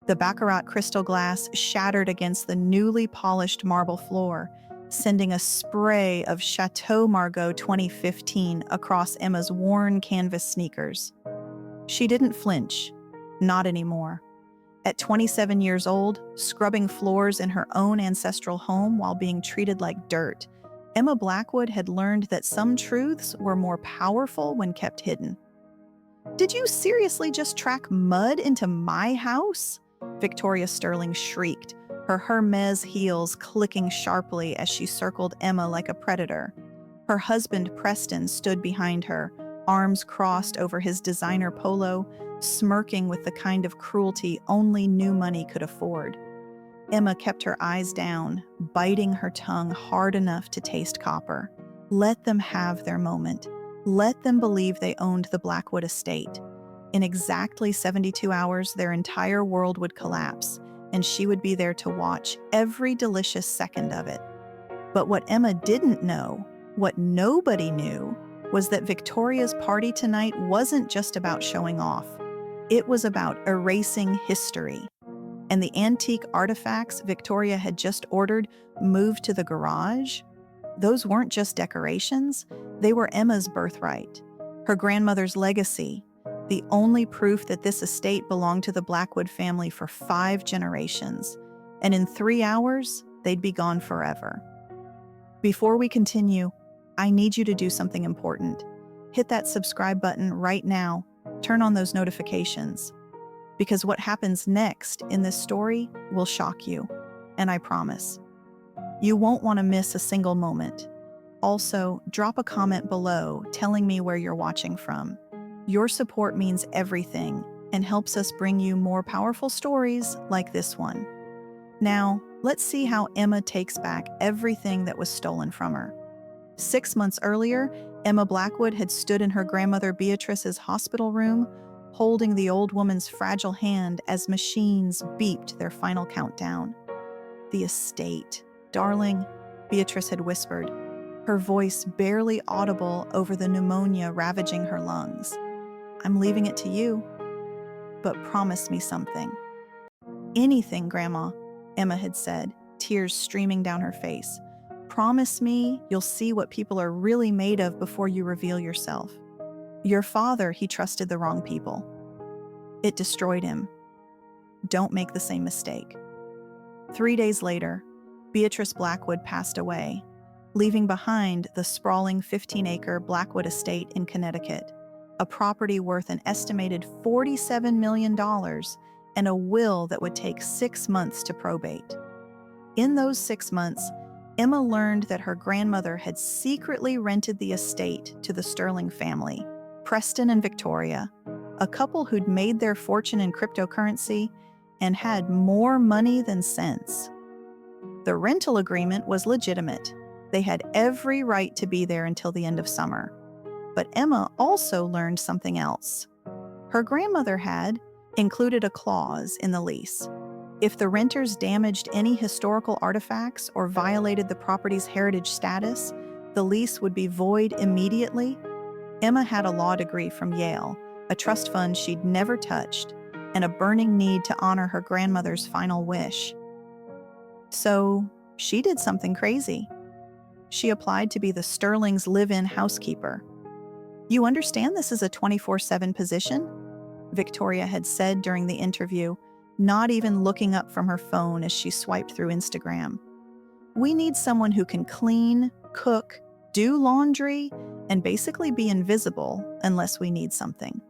The baccarat crystal glass shattered against the newly polished marble floor, sending a spray of Chateau Margaux 2015 across Emma's worn canvas sneakers. She didn't flinch. Not anymore. At 27 years old, scrubbing floors in her own ancestral home while being treated like dirt, Emma Blackwood had learned that some truths were more powerful when kept hidden. "Did you seriously just track mud into my house?" Victoria Sterling shrieked, her Hermes heels clicking sharply as she circled Emma like a predator. Her husband Preston stood behind her, arms crossed over his designer polo, smirking with the kind of cruelty only new money could afford. Emma kept her eyes down, biting her tongue hard enough to taste copper. Let them have their moment. Let them believe they owned the Blackwood estate. In exactly 72 hours, their entire world would collapse, and she would be there to watch every delicious second of it. But what Emma didn't know, what nobody knew, was that Victoria's party tonight wasn't just about showing off. It was about erasing history. And the antique artifacts Victoria had just ordered moved to the garage? Those weren't just decorations, they were Emma's birthright, her grandmother's legacy, the only proof that this estate belonged to the Blackwood family for 5 generations. And in 3 hours, they'd be gone forever. Before we continue, I need you to do something important. Hit that subscribe button right now. Turn on those notifications. Because what happens next in this story will shock you, and I promise. You won't want to miss a single moment. Also, drop a comment below telling me where you're watching from. Your support means everything and helps us bring you more powerful stories like this one. Now, let's see how Emma takes back everything that was stolen from her. 6 months earlier, Emma Blackwood had stood in her grandmother Beatrice's hospital room, holding the old woman's fragile hand as machines beeped their final countdown. "The estate, darling," Beatrice had whispered, her voice barely audible over the pneumonia ravaging her lungs. "I'm leaving it to you. But promise me something." "Anything, Grandma," Emma had said, tears streaming down her face. "Promise me you'll see what people are really made of before you reveal yourself. Your father, he trusted the wrong people. It destroyed him. Don't make the same mistake." 3 days later, Beatrice Blackwood passed away, leaving behind the sprawling 15-acre Blackwood estate in Connecticut, a property worth an estimated $47 million and a will that would take 6 months to probate. In those 6 months, Emma learned that her grandmother had secretly rented the estate to the Sterling family, Preston and Victoria, a couple who'd made their fortune in cryptocurrency and had more money than sense. The rental agreement was legitimate. They had every right to be there until the end of summer. But Emma also learned something else. Her grandmother had included a clause in the lease. If the renters damaged any historical artifacts or violated the property's heritage status, the lease would be void immediately. Emma had a law degree from Yale, a trust fund she'd never touched, and a burning need to honor her grandmother's final wish. So she did something crazy. She applied to be the Sterlings' live-in housekeeper. "You understand this is a 24/7 position?" Victoria had said during the interview, not even looking up from her phone as she swiped through Instagram. "We need someone who can clean, cook, do laundry, and basically be invisible unless we need something."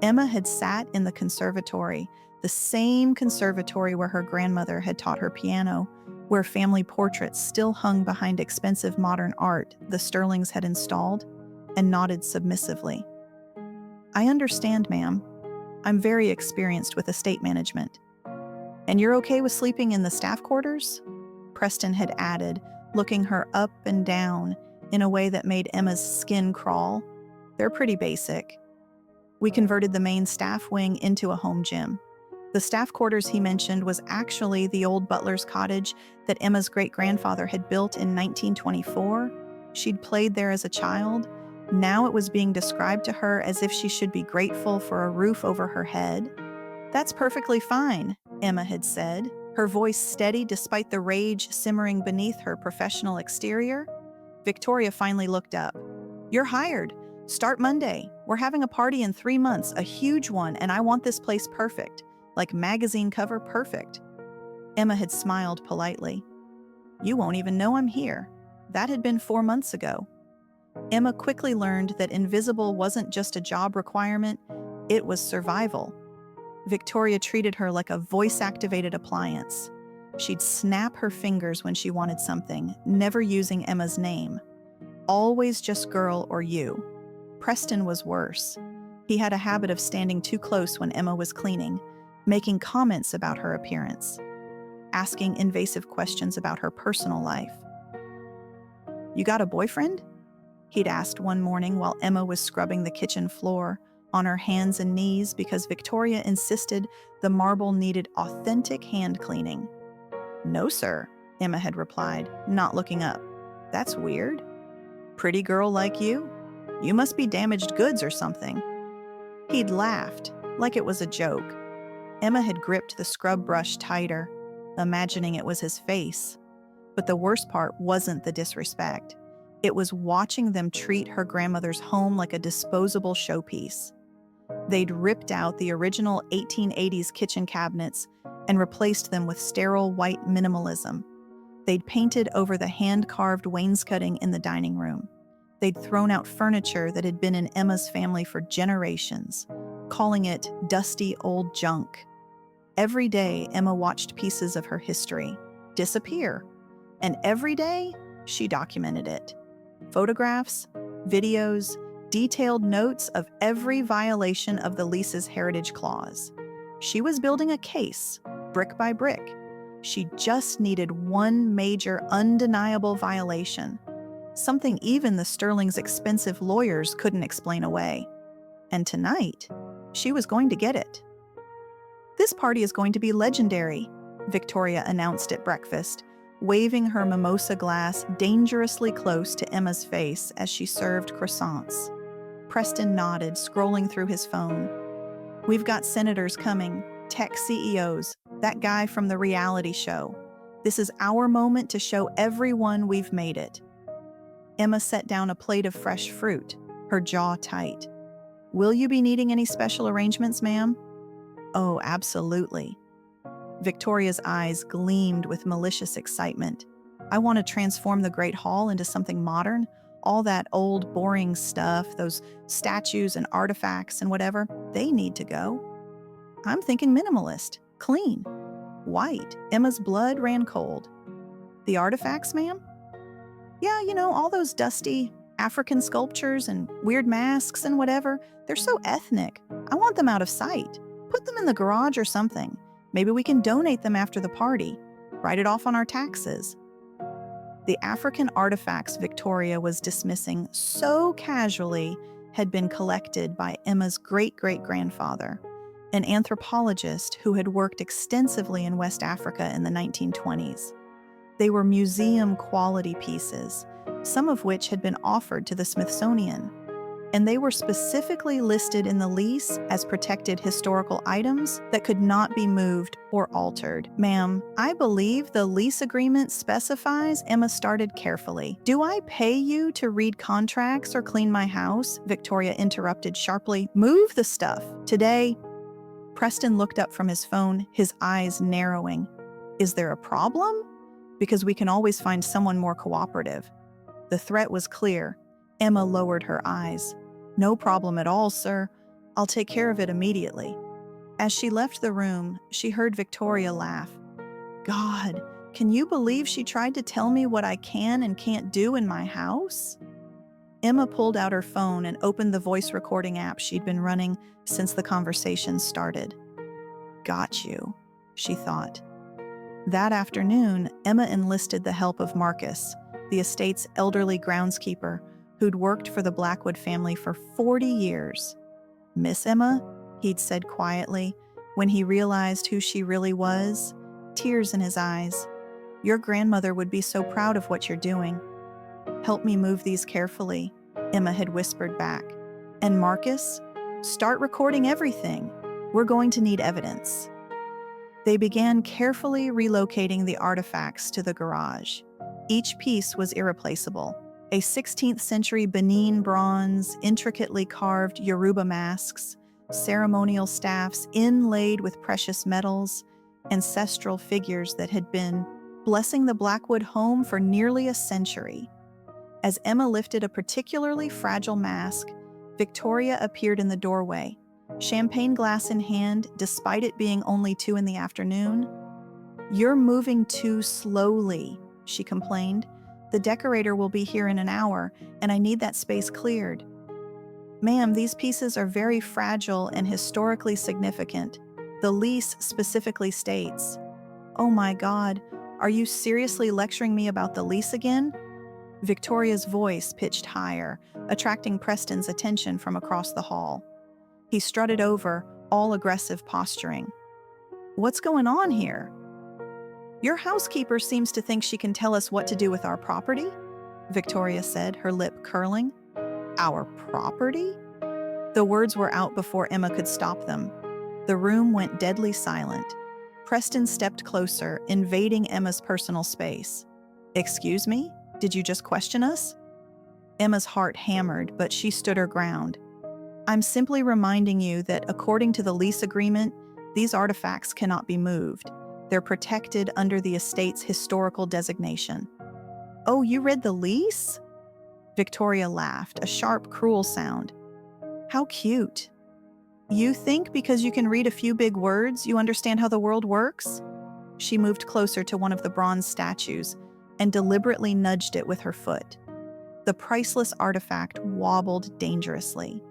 Emma had sat in the conservatory, the same conservatory where her grandmother had taught her piano, where family portraits still hung behind expensive modern art the Sterlings had installed, and nodded submissively. "I understand, ma'am. I'm very experienced with estate management." "And you're okay with sleeping in the staff quarters?" Preston had added, looking her up and down in a way that made Emma's skin crawl. "They're pretty basic." We converted the main staff wing into a home gym. The staff quarters he mentioned was actually the old butler's cottage that Emma's great-grandfather had built in 1924. She'd played there as a child. Now it was being described to her as if she should be grateful for a roof over her head. "That's perfectly fine," Emma had said, her voice steady despite the rage simmering beneath her professional exterior. Victoria finally looked up. "You're hired. Start Monday. We're having a party in 3 months, a huge one, and I want this place perfect. Like magazine cover perfect." Emma had smiled politely. "You won't even know I'm here." That had been 4 months ago. Emma quickly learned that invisible wasn't just a job requirement, it was survival. Victoria treated her like a voice-activated appliance. She'd snap her fingers when she wanted something, never using Emma's name. Always just girl or you. Preston was worse. He had a habit of standing too close when Emma was cleaning, making comments about her appearance, asking invasive questions about her personal life. "You got a boyfriend?" he'd asked one morning while Emma was scrubbing the kitchen floor, on her hands and knees because Victoria insisted the marble needed authentic hand cleaning. "No, sir," Emma had replied, not looking up. "That's weird. Pretty girl like you? You must be damaged goods or something." He'd laughed, like it was a joke. Emma had gripped the scrub brush tighter, imagining it was his face. But the worst part wasn't the disrespect. It was watching them treat her grandmother's home like a disposable showpiece. They'd ripped out the original 1880s kitchen cabinets and replaced them with sterile white minimalism. They'd painted over the hand-carved wainscoting in the dining room. They'd thrown out furniture that had been in Emma's family for generations, calling it dusty old junk. Every day, Emma watched pieces of her history disappear, and every day, she documented it. Photographs, videos, detailed notes of every violation of the lease's heritage clause. She was building a case, brick by brick. She just needed one major, undeniable violation, something even the Sterling's expensive lawyers couldn't explain away. And tonight, she was going to get it. "This party is going to be legendary," Victoria announced at breakfast, waving her mimosa glass dangerously close to Emma's face as she served croissants. Preston nodded, scrolling through his phone. "We've got senators coming, tech CEOs, that guy from the reality show. This is our moment to show everyone we've made it." Emma set down a plate of fresh fruit, her jaw tight. "Will you be needing any special arrangements, ma'am?" "Oh, absolutely." Victoria's eyes gleamed with malicious excitement. "I want to transform the Great Hall into something modern. All that old, boring stuff, those statues and artifacts and whatever, they need to go. I'm thinking minimalist, clean, white." Emma's blood ran cold. "The artifacts, ma'am?" "Yeah, all those dusty African sculptures and weird masks and whatever. They're so ethnic. I want them out of sight. Put them in the garage or something. Maybe we can donate them after the party. Write it off on our taxes." The African artifacts Victoria was dismissing so casually had been collected by Emma's great-great-grandfather, an anthropologist who had worked extensively in West Africa in the 1920s. They were museum-quality pieces, some of which had been offered to the Smithsonian, and they were specifically listed in the lease as protected historical items that could not be moved or altered. "Ma'am, I believe the lease agreement specifies," Emma started carefully. "Do I pay you to read contracts or clean my house?" Victoria interrupted sharply. "Move the stuff. Today." Preston looked up from his phone, his eyes narrowing. "Is there a problem? Because we can always find someone more cooperative." The threat was clear. Emma lowered her eyes. "No problem at all, sir. I'll take care of it immediately." As she left the room, she heard Victoria laugh. "God, can you believe she tried to tell me what I can and can't do in my house?" Emma pulled out her phone and opened the voice recording app she'd been running since the conversation started. "Got you," she thought. That afternoon, Emma enlisted the help of Marcus, the estate's elderly groundskeeper, who'd worked for the Blackwood family for 40 years. "Miss Emma?" he'd said quietly, when he realized who she really was, tears in his eyes. "Your grandmother would be so proud of what you're doing." "Help me move these carefully," Emma had whispered back. "And Marcus, start recording everything. We're going to need evidence. They began carefully relocating the artifacts to the garage. Each piece was irreplaceable. A 16th century Benin bronze, intricately carved Yoruba masks, ceremonial staffs inlaid with precious metals, ancestral figures that had been blessing the Blackwood home for nearly a century. As Emma lifted a particularly fragile mask, Victoria appeared in the doorway, champagne glass in hand, despite it being only 2 in the afternoon. "You're moving too slowly," she complained. "The decorator will be here in an hour, and I need that space cleared." "Ma'am, these pieces are very fragile and historically significant. The lease specifically states." "Oh my God, are you seriously lecturing me about the lease again?" Victoria's voice pitched higher, attracting Preston's attention from across the hall. He strutted over, all aggressive posturing. "What's going on here?" "Your housekeeper seems to think she can tell us what to do with our property," Victoria said, her lip curling. "Our property?" The words were out before Emma could stop them. The room went deadly silent. Preston stepped closer, invading Emma's personal space. "Excuse me? Did you just question us?" Emma's heart hammered, but she stood her ground. "I'm simply reminding you that according to the lease agreement, these artifacts cannot be moved. They're protected under the estate's historical designation." "Oh, you read the lease?" Victoria laughed, a sharp, cruel sound. "How cute. You think because you can read a few big words, you understand how the world works?" She moved closer to one of the bronze statues and deliberately nudged it with her foot. The priceless artifact wobbled dangerously.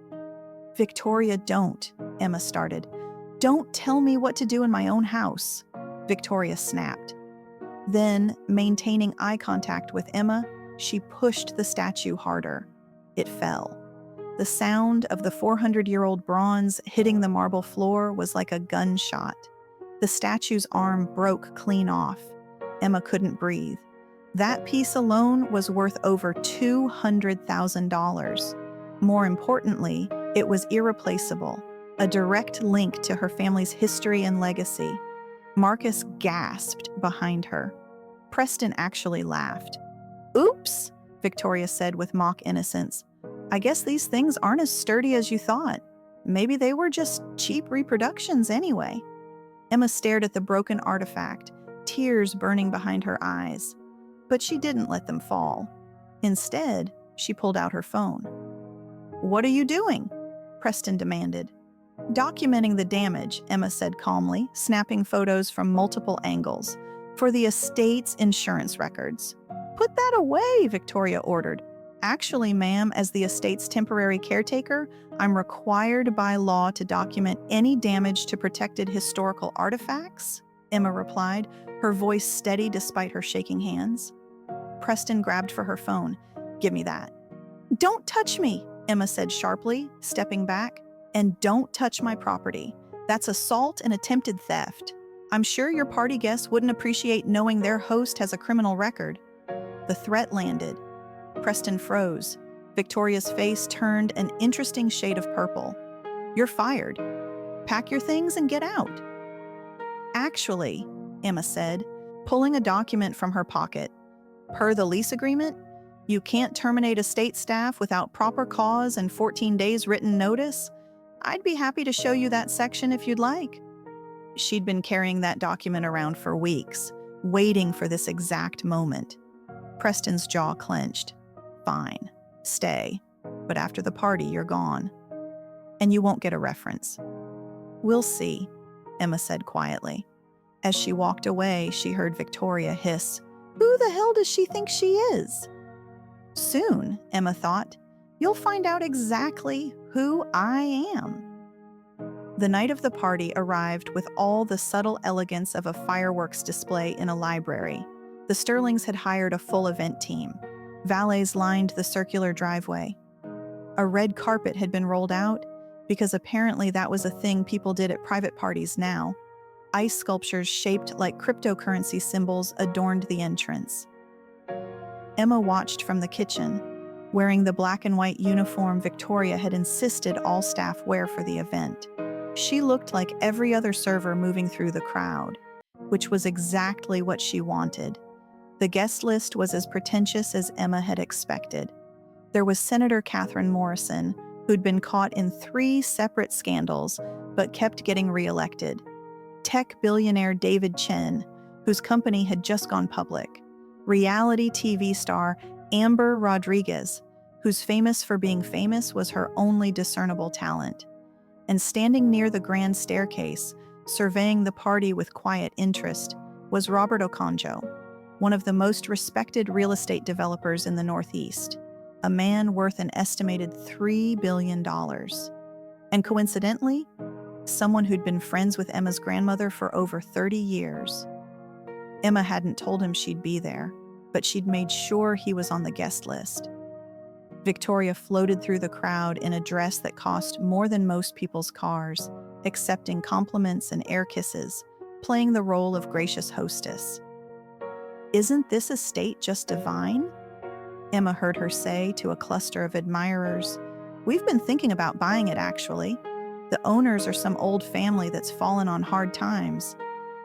"Victoria, don't," Emma started. "Don't tell me what to do in my own house," Victoria snapped. Then, maintaining eye contact with Emma, she pushed the statue harder. It fell. The sound of the 400-year-old bronze hitting the marble floor was like a gunshot. The statue's arm broke clean off. Emma couldn't breathe. That piece alone was worth over $200,000. More importantly, it was irreplaceable, a direct link to her family's history and legacy. Marcus gasped behind her. Preston actually laughed. "Oops," Victoria said with mock innocence. "I guess these things aren't as sturdy as you thought. Maybe they were just cheap reproductions anyway." Emma stared at the broken artifact, tears burning behind her eyes. But she didn't let them fall. Instead, she pulled out her phone. "What are you doing?" Preston demanded. "Documenting the damage," Emma said calmly, snapping photos from multiple angles. "For the estate's insurance records." "Put that away," Victoria ordered. "Actually, ma'am, as the estate's temporary caretaker, I'm required by law to document any damage to protected historical artifacts," Emma replied, her voice steady despite her shaking hands. Preston grabbed for her phone. "Give me that." "Don't touch me," Emma said sharply, stepping back. "And don't touch my property. That's assault and attempted theft. I'm sure your party guests wouldn't appreciate knowing their host has a criminal record." The threat landed. Preston froze. Victoria's face turned an interesting shade of purple. "You're fired. Pack your things and get out." "Actually," Emma said, pulling a document from her pocket, "per the lease agreement, you can't terminate estate staff without proper cause and 14 days written notice. I'd be happy to show you that section if you'd like." She'd been carrying that document around for weeks, waiting for this exact moment. Preston's jaw clenched. "Fine, stay, but after the party, you're gone. And you won't get a reference." "We'll see," Emma said quietly. As she walked away, she heard Victoria hiss, "Who the hell does she think she is?" Soon, Emma thought, you'll find out exactly who I am. The night of the party arrived with all the subtle elegance of a fireworks display in a library. The Sterlings had hired a full event team. Valets lined the circular driveway. A red carpet had been rolled out, because apparently that was a thing people did at private parties now. Ice sculptures shaped like cryptocurrency symbols adorned the entrance. Emma watched from the kitchen, wearing the black and white uniform Victoria had insisted all staff wear for the event. She looked like every other server moving through the crowd, which was exactly what she wanted. The guest list was as pretentious as Emma had expected. There was Senator Catherine Morrison, who'd been caught in 3 separate scandals but kept getting reelected. Tech billionaire David Chen, whose company had just gone public. Reality TV star Amber Rodriguez, whose famous for being famous was her only discernible talent. And standing near the grand staircase, surveying the party with quiet interest, was Robert Okonjo, one of the most respected real estate developers in the Northeast, a man worth an estimated $3 billion. And coincidentally, someone who'd been friends with Emma's grandmother for over 30 years. Emma hadn't told him she'd be there, but she'd made sure he was on the guest list. Victoria floated through the crowd in a dress that cost more than most people's cars, accepting compliments and air kisses, playing the role of gracious hostess. "Isn't this estate just divine?" Emma heard her say to a cluster of admirers. "We've been thinking about buying it, actually. The owners are some old family that's fallen on hard times.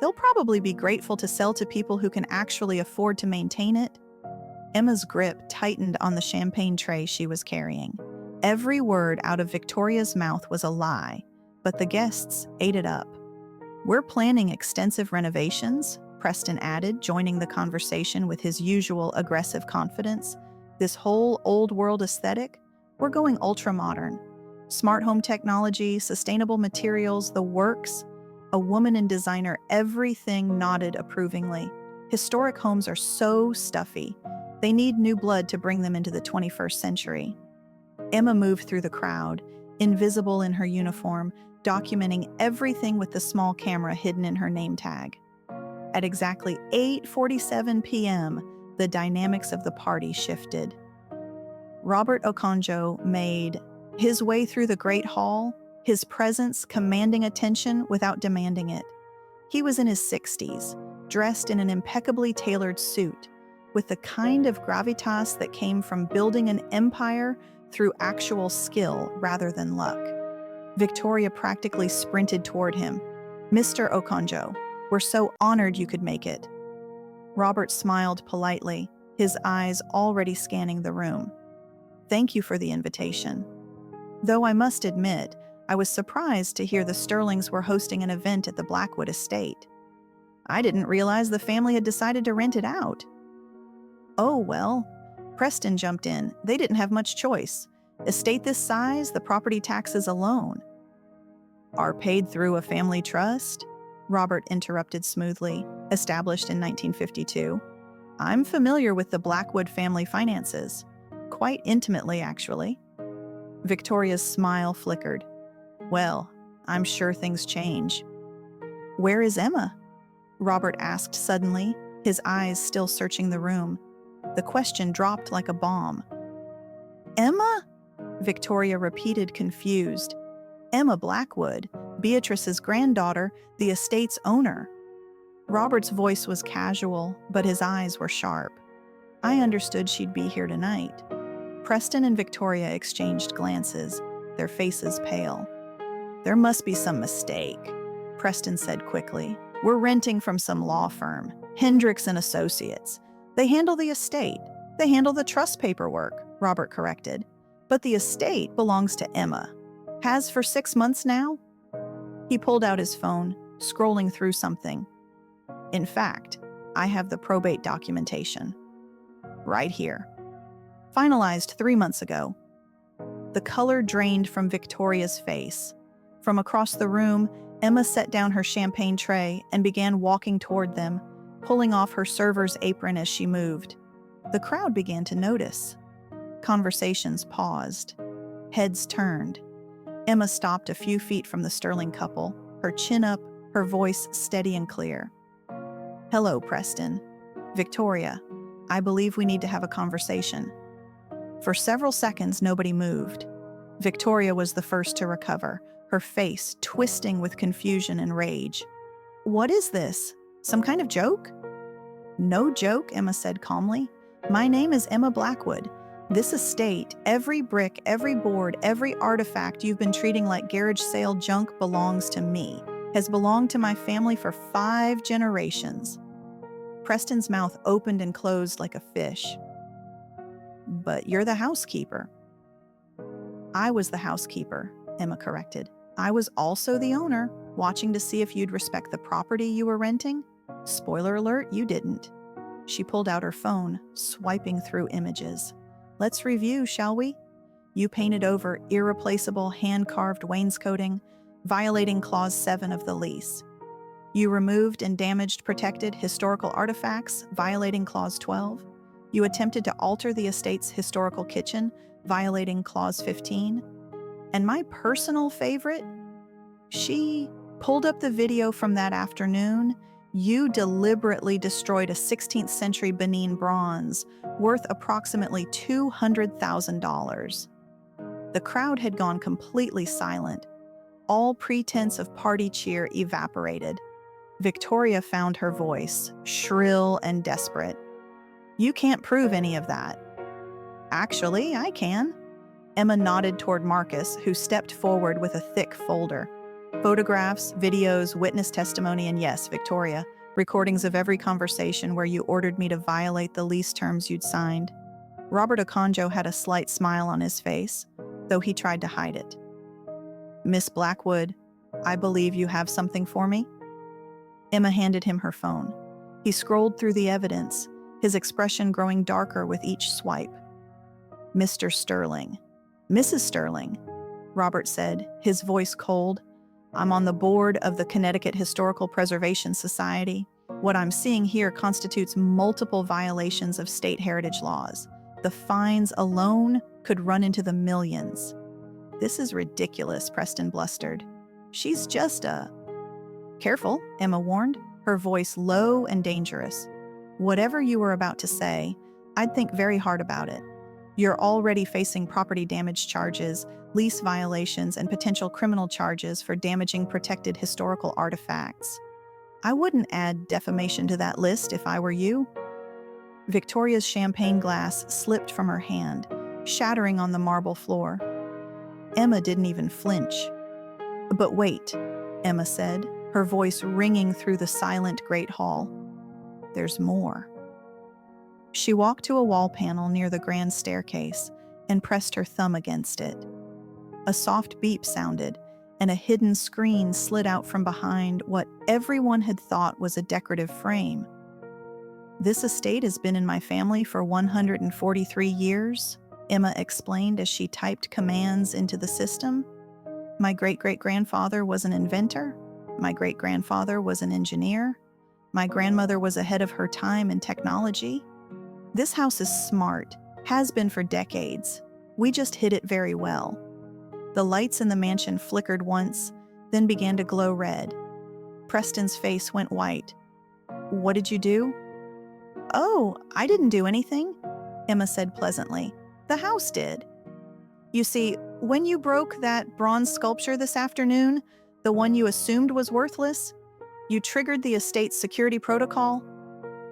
They'll probably be grateful to sell to people who can actually afford to maintain it." Emma's grip tightened on the champagne tray she was carrying. Every word out of Victoria's mouth was a lie, but the guests ate it up. "We're planning extensive renovations," Preston added, joining the conversation with his usual aggressive confidence. "This whole old-world aesthetic, we're going ultra-modern. Smart home technology, sustainable materials, the works." A woman in designer everything nodded approvingly. "Historic homes are so stuffy. They need new blood to bring them into the 21st century." Emma moved through the crowd, invisible in her uniform, documenting everything with the small camera hidden in her name tag. At exactly 8:47 p.m., the dynamics of the party shifted. Robert Okonjo made his way through the Great Hall, his presence commanding attention without demanding it. He was in his 60s, dressed in an impeccably tailored suit, with the kind of gravitas that came from building an empire through actual skill rather than luck. Victoria practically sprinted toward him. "Mr. Okonjo, we're so honored you could make it." Robert smiled politely, his eyes already scanning the room. "Thank you for the invitation. Though I must admit, I was surprised to hear the Sterlings were hosting an event at the Blackwood estate. I didn't realize the family had decided to rent it out." "Oh, well," Preston jumped in, "they didn't have much choice. Estate this size, the property taxes alone." "Are paid through a family trust?" Robert interrupted smoothly, established in 1952. "I'm familiar with the Blackwood family finances. Quite intimately, actually." Victoria's smile flickered. "Well, I'm sure things change." "Where is Emma?" Robert asked suddenly, his eyes still searching the room. The question dropped like a bomb. "Emma?" Victoria repeated, confused. "Emma Blackwood, Beatrice's granddaughter, the estate's owner." Robert's voice was casual, but his eyes were sharp. "I understood she'd be here tonight." Preston and Victoria exchanged glances, their faces pale. "There must be some mistake," Preston said quickly. "We're renting from some law firm, Hendricks and Associates. They handle the estate. They handle the trust paperwork," Robert corrected. "But the estate belongs to Emma. Has for 6 months now." He pulled out his phone, scrolling through something. "In fact, I have the probate documentation. Right here. Finalized 3 months ago." The color drained from Victoria's face. From across the room, Emma set down her champagne tray and began walking toward them, pulling off her server's apron as she moved. The crowd began to notice. Conversations paused. Heads turned. Emma stopped a few feet from the Sterling couple, her chin up, her voice steady and clear. "Hello, Preston. Victoria, I believe we need to have a conversation." For several seconds, nobody moved. Victoria was the first to recover, her face twisting with confusion and rage. "What is this? Some kind of joke?" "No joke," Emma said calmly. "My name is Emma Blackwood, This estate, every brick, every board, every artifact you've been treating like garage sale junk belongs to me, has belonged to my family for 5 generations. Preston's mouth opened and closed like a fish. But you're the housekeeper. I was the housekeeper, Emma corrected. I was also the owner, watching to see if you'd respect the property you were renting. Spoiler alert, you didn't. She pulled out her phone, swiping through images. Let's review, shall we? You painted over irreplaceable hand-carved wainscoting, violating Clause 7 of the lease. You removed and damaged protected historical artifacts, violating Clause 12. You attempted to alter the estate's historical kitchen, violating Clause 15. And my personal favorite, she pulled up the video from that afternoon. You deliberately destroyed a 16th century Benin bronze worth approximately $200,000. The crowd had gone completely silent. All pretense of party cheer evaporated. Victoria found her voice, shrill and desperate. You can't prove any of that. Actually, I can. Emma nodded toward Marcus, who stepped forward with a thick folder. Photographs, videos, witness testimony, and yes, Victoria, recordings of every conversation where you ordered me to violate the lease terms you'd signed. Robert Okonjo had a slight smile on his face, though he tried to hide it. Miss Blackwood, I believe you have something for me? Emma handed him her phone. He scrolled through the evidence, his expression growing darker with each swipe. Mr. Sterling. Mrs. Sterling, Robert said, his voice cold. I'm on the board of the Connecticut Historical Preservation Society. What I'm seeing here constitutes multiple violations of state heritage laws. The fines alone could run into the millions. This is ridiculous, Preston blustered. She's just a... Careful, Emma warned, her voice low and dangerous. Whatever you were about to say, I'd think very hard about it. You're already facing property damage charges, lease violations, and potential criminal charges for damaging protected historical artifacts. I wouldn't add defamation to that list if I were you. Victoria's champagne glass slipped from her hand, shattering on the marble floor. Emma didn't even flinch. But wait, Emma said, her voice ringing through the silent great hall. There's more. She walked to a wall panel near the grand staircase and pressed her thumb against it. A soft beep sounded, and a hidden screen slid out from behind what everyone had thought was a decorative frame. This estate has been in my family for 143 years, Emma explained as she typed commands into the system. My great-great-grandfather was an inventor. My great-grandfather was an engineer. My grandmother was ahead of her time in technology. This house is smart, has been for decades. We just hid it very well. The lights in the mansion flickered once, then began to glow red. Preston's face went white. What did you do? Oh, I didn't do anything, Emma said pleasantly. The house did. You see, when you broke that bronze sculpture this afternoon, the one you assumed was worthless, you triggered the estate's security protocol.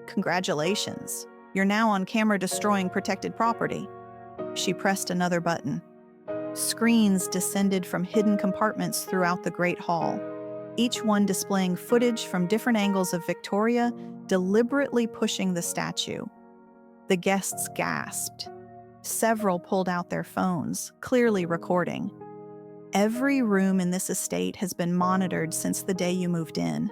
Congratulations. You're now on camera destroying protected property. She pressed another button. Screens descended from hidden compartments throughout the great hall, each one displaying footage from different angles of Victoria, deliberately pushing the statue. The guests gasped. Several pulled out their phones, clearly recording. Every room in this estate has been monitored since the day you moved in,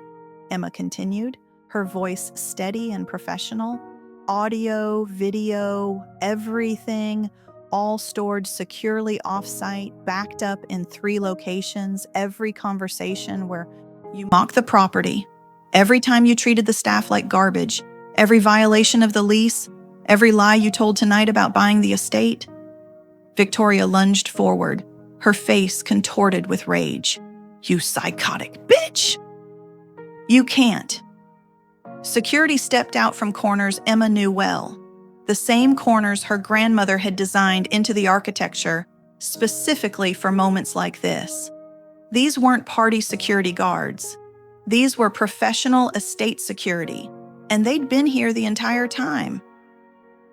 Emma continued, her voice steady and professional. Audio, video, everything, all stored securely off-site, backed up in 3 locations, every conversation where you mocked the property, every time you treated the staff like garbage, every violation of the lease, every lie you told tonight about buying the estate. Victoria lunged forward, her face contorted with rage. You psychotic bitch! You can't. Security stepped out from corners Emma knew well, the same corners her grandmother had designed into the architecture specifically for moments like this. These weren't party security guards. These were professional estate security, and they'd been here the entire time.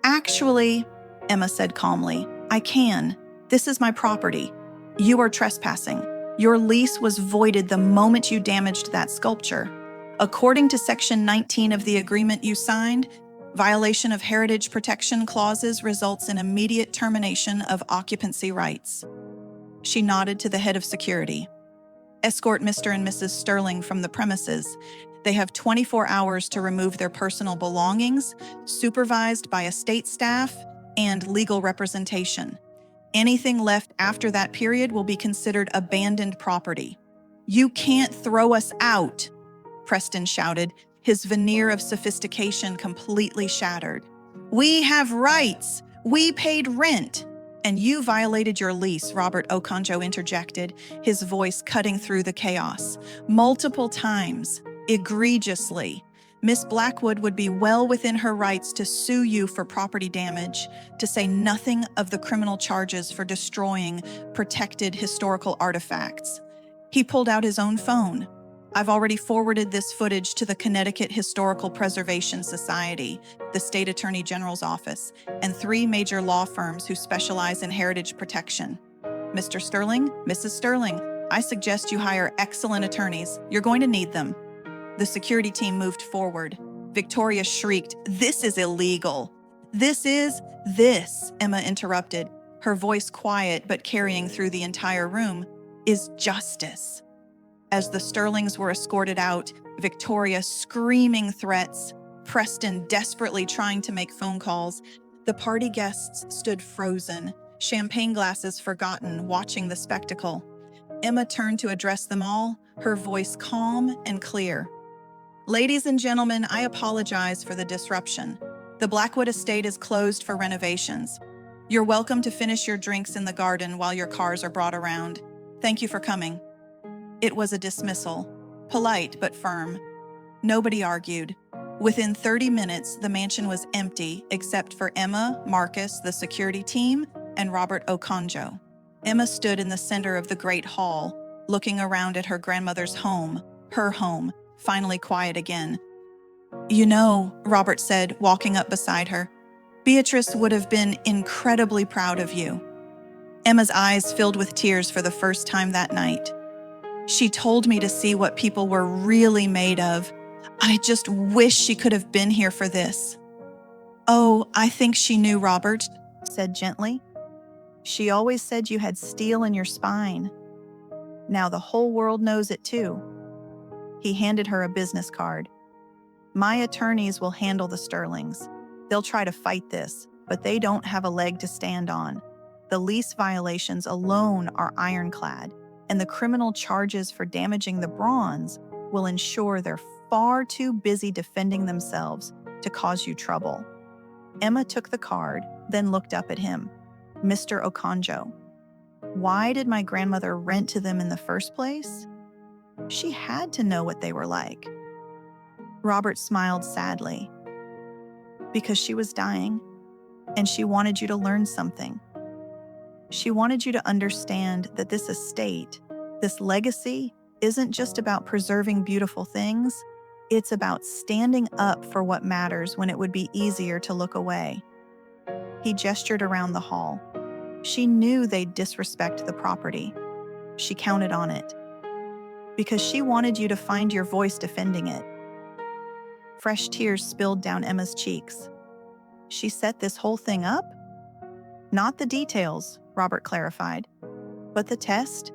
Actually, Emma said calmly. I can. This is my property. You are trespassing. Your lease was voided the moment you damaged that sculpture. According to Section 19 of the agreement you signed, violation of heritage protection clauses results in immediate termination of occupancy rights. She nodded to the head of security. Escort Mr. and Mrs. Sterling from the premises. They have 24 hours to remove their personal belongings, supervised by estate staff and legal representation. Anything left after that period will be considered abandoned property. You can't throw us out, Preston shouted, his veneer of sophistication completely shattered. We have rights. We paid rent. And you violated your lease, Robert Okonjo interjected, his voice cutting through the chaos. Multiple times, egregiously. Miss Blackwood would be well within her rights to sue you for property damage, to say nothing of the criminal charges for destroying protected historical artifacts. He pulled out his own phone. I've already forwarded this footage to the Connecticut Historical Preservation Society, the State Attorney General's office, and 3 major law firms who specialize in heritage protection. Mr. Sterling, Mrs. Sterling, I suggest you hire excellent attorneys. You're going to need them. The security team moved forward. Victoria shrieked, "This is illegal." This, Emma interrupted, her voice quiet but carrying through the entire room, is justice. As the Sterlings were escorted out, Victoria screaming threats, Preston desperately trying to make phone calls, the party guests stood frozen, champagne glasses forgotten, watching the spectacle. Emma turned to address them all, her voice calm and clear. Ladies and gentlemen, I apologize for the disruption. The Blackwood estate is closed for renovations. You're welcome to finish your drinks in the garden while your cars are brought around. Thank you for coming. It was a dismissal, polite but firm. Nobody argued. Within 30 minutes, the mansion was empty except for Emma, Marcus, the security team, and Robert Okonjo. Emma stood in the center of the great hall, looking around at her grandmother's home, her home, finally quiet again. You know, Robert said, walking up beside her, Beatrice would have been incredibly proud of you. Emma's eyes filled with tears for the first time that night. She told me to see what people were really made of. I just wish she could have been here for this. Oh, I think she knew, Robert said gently. She always said you had steel in your spine. Now the whole world knows it too. He handed her a business card. My attorneys will handle the Sterlings. They'll try to fight this, but they don't have a leg to stand on. The lease violations alone are ironclad, and the criminal charges for damaging the bronze will ensure they're far too busy defending themselves to cause you trouble. Emma took the card, then looked up at him. Mr. Okonjo, why did my grandmother rent to them in the first place? She had to know what they were like. Robert smiled sadly. Because she was dying, and she wanted you to learn something. She wanted you to understand that this estate, this legacy, isn't just about preserving beautiful things. It's about standing up for what matters when it would be easier to look away. He gestured around the hall. She knew they'd disrespect the property. She counted on it. Because she wanted you to find your voice defending it. Fresh tears spilled down Emma's cheeks. She set this whole thing up? Not the details, Robert clarified. But the test?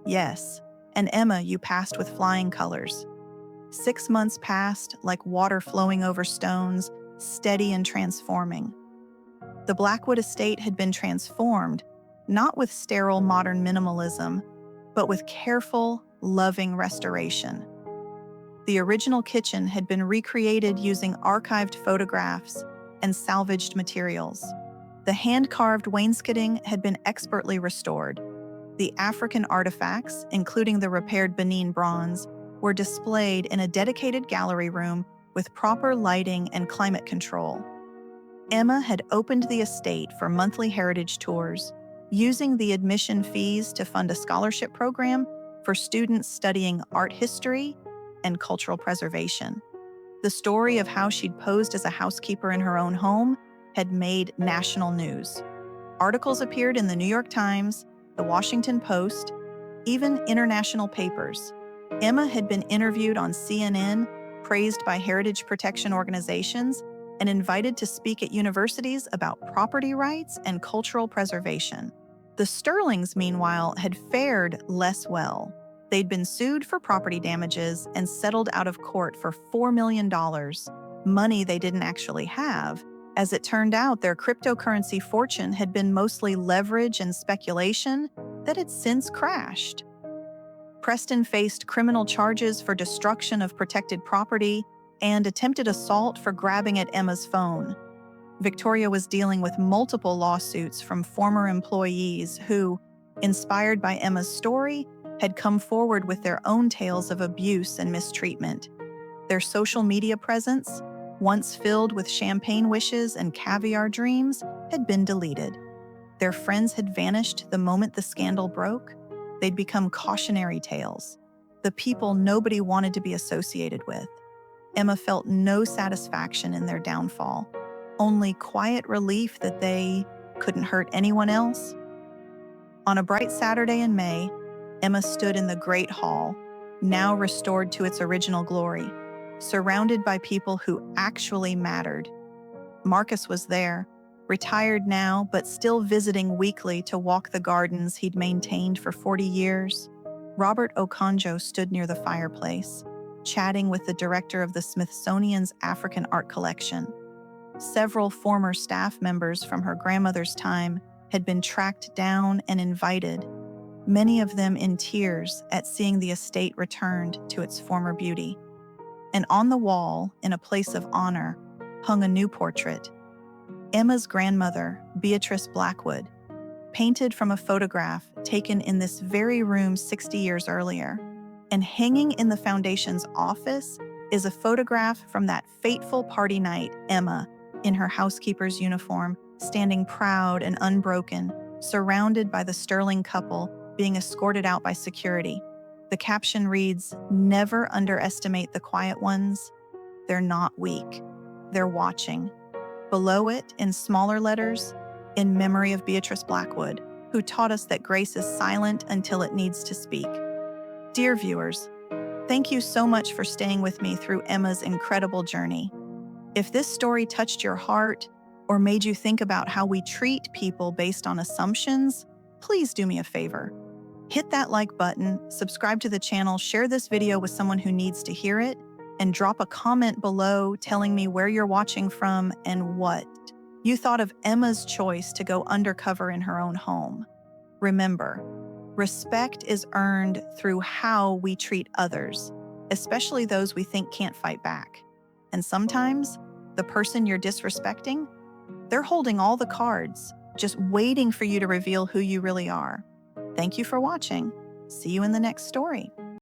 Yes. And Emma, you passed with flying colors. 6 months passed like water flowing over stones, steady and transforming. The Blackwood estate had been transformed, not with sterile modern minimalism, but with careful, loving restoration. The original kitchen had been recreated using archived photographs and salvaged materials. The hand-carved wainscoting had been expertly restored. The African artifacts, including the repaired Benin bronze, were displayed in a dedicated gallery room with proper lighting and climate control. Emma had opened the estate for monthly heritage tours, using the admission fees to fund a scholarship program for students studying art history and cultural preservation. The story of how she'd posed as a housekeeper in her own home had made national news. Articles appeared in the New York Times, the Washington Post, even international papers. Emma had been interviewed on CNN, praised by heritage protection organizations, and invited to speak at universities about property rights and cultural preservation. The Sterlings, meanwhile, had fared less well. They'd been sued for property damages and settled out of court for $4 million, money they didn't actually have. As it turned out, their cryptocurrency fortune had been mostly leverage and speculation that had since crashed. Preston faced criminal charges for destruction of protected property and attempted assault for grabbing at Emma's phone. Victoria was dealing with multiple lawsuits from former employees who, inspired by Emma's story, had come forward with their own tales of abuse and mistreatment. Their social media presence, once filled with champagne wishes and caviar dreams, had been deleted. Their friends had vanished the moment the scandal broke. They'd become cautionary tales, the people nobody wanted to be associated with. Emma felt no satisfaction in their downfall, only quiet relief that they couldn't hurt anyone else. On a bright Saturday in May, Emma stood in the Great Hall, now restored to its original glory, surrounded by people who actually mattered. Marcus was there, retired now, but still visiting weekly to walk the gardens he'd maintained for 40 years. Robert Okonjo stood near the fireplace, chatting with the director of the Smithsonian's African art collection. Several former staff members from her grandmother's time had been tracked down and invited, many of them in tears at seeing the estate returned to its former beauty. And on the wall, in a place of honor, hung a new portrait. Emma's grandmother, Beatrice Blackwood, painted from a photograph taken in this very room 60 years earlier. And hanging in the foundation's office is a photograph from that fateful party night, Emma, in her housekeeper's uniform, standing proud and unbroken, surrounded by the Sterling couple being escorted out by security. The caption reads, "Never underestimate the quiet ones. They're not weak. They're watching." Below it, in smaller letters, "In memory of Beatrice Blackwood, who taught us that grace is silent until it needs to speak." Dear viewers, thank you so much for staying with me through Emma's incredible journey. If this story touched your heart or made you think about how we treat people based on assumptions, please do me a favor. Hit that like button, subscribe to the channel, share this video with someone who needs to hear it, and drop a comment below telling me where you're watching from and what you thought of Emma's choice to go undercover in her own home. Remember, respect is earned through how we treat others, especially those we think can't fight back. And sometimes, the person you're disrespecting, they're holding all the cards, just waiting for you to reveal who you really are. Thank you for watching. See you in the next story.